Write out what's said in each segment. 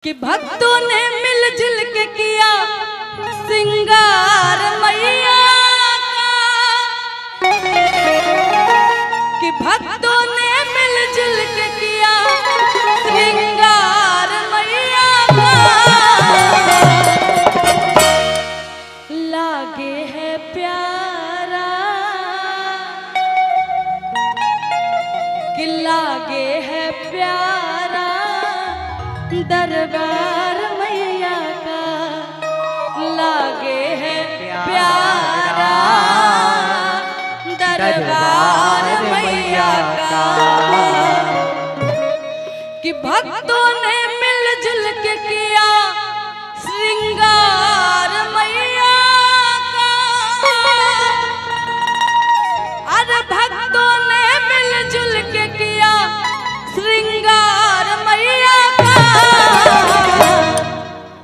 कि भक्तों ने मिलजुल के किया सिंगार मैया का, कि भक्तों ने मिलजुल के किया सिंगार मैया का। लागे है प्यारा कि लागे है प्यारा दरबार मैया का, लागे है प्यारा दरबार मैया का। कि भक्तों ने मिलजुल के किया श्रृंगार मैया का, अरे भक्तों ने मिलजुल के किया श्रृंगार मैया का।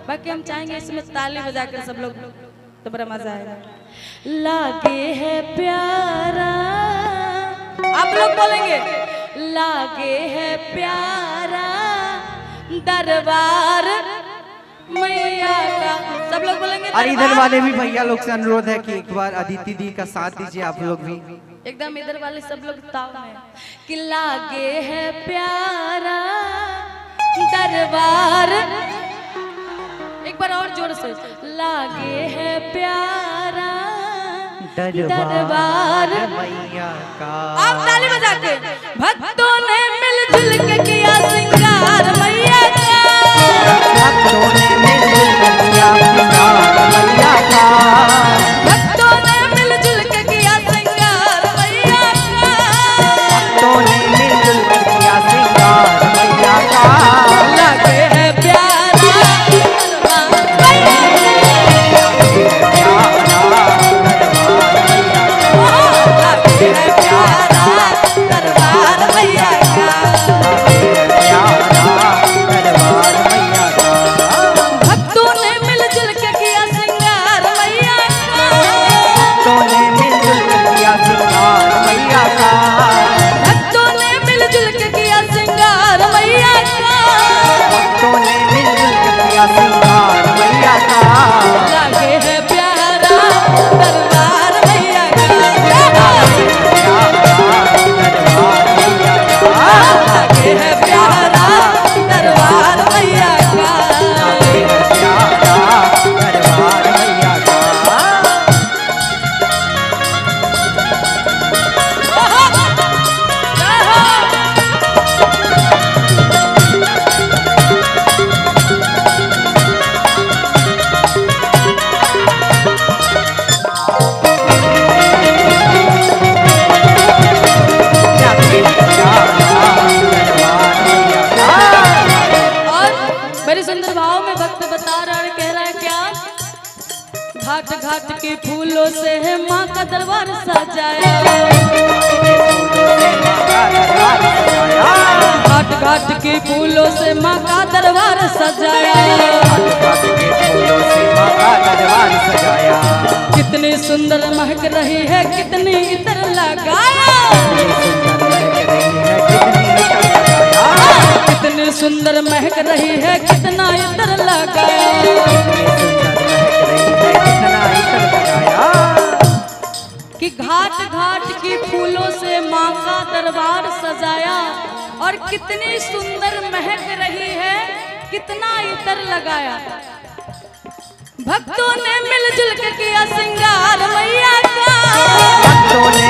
बाकी हम चाहेंगे इसमें ताली बजाकर सब लोग तो बड़ा मजा आएगा। लागे है प्यारा, आप लोग बोलेंगे लागे है प्यारा दरबार मैया का, सब लोग बोलेंगे। और इधर वाले भी भैया लोग से अनुरोध है कि एक बार अदिति दी का साथ दीजिए आप लोग भी। एकदम इधर वाले सब लोग ताव में कि लागे है प्यारा दरबार, एक बार और जोर से लागे है प्यारा दरबार मैया का। आप ताली बजा के। भक्तों ने मिलजुल के किया श्रृंगार मैया का, भक्तों ने मिलजुल के किया श्रृंगार मैया का, भक्तों ने मिलजुल के किया श्रृंगार मैया का, भक्तों ने मिलजुल के किया श्रृंगार मैया का। लागे है प्यारा दरबार मैया का, लागे है प्यारा दरबार मैया का। भक्तों ने मिलजुल के किया श्रृंगार मैया का, भक्तों ने मिलजुल के किया श्रृंगार मैया का, भक्तों ने मिलजुल के किया श्रृंगार मैया का। भक्तों ने मिलजुल के किया श्रृंगार मैया का। लागे है प्यारा दरबार मैया का, लागे है प्यारा दरबार मैया का। बड़े सुंदर भाव में भक्त बता रहा है, कह रहा है क्या? घाट घाट के फूलों से है माँ का दरबार सजाया, घाट घाट के फूलों से माँ का दरबार सजाया। कितनी सुंदर महक रही है, कितनी इतर लगाया, कितनी सुंदर महक रही है, कितना इतर लगाया। कि घाट घाट की फूलों से माँ का दरबार सजाया और कितनी सुंदर महक रही है, कितना इतर लगाया। भक्तों ने मिलजुल के किया श्रृंगार मैया का, भक्तों ने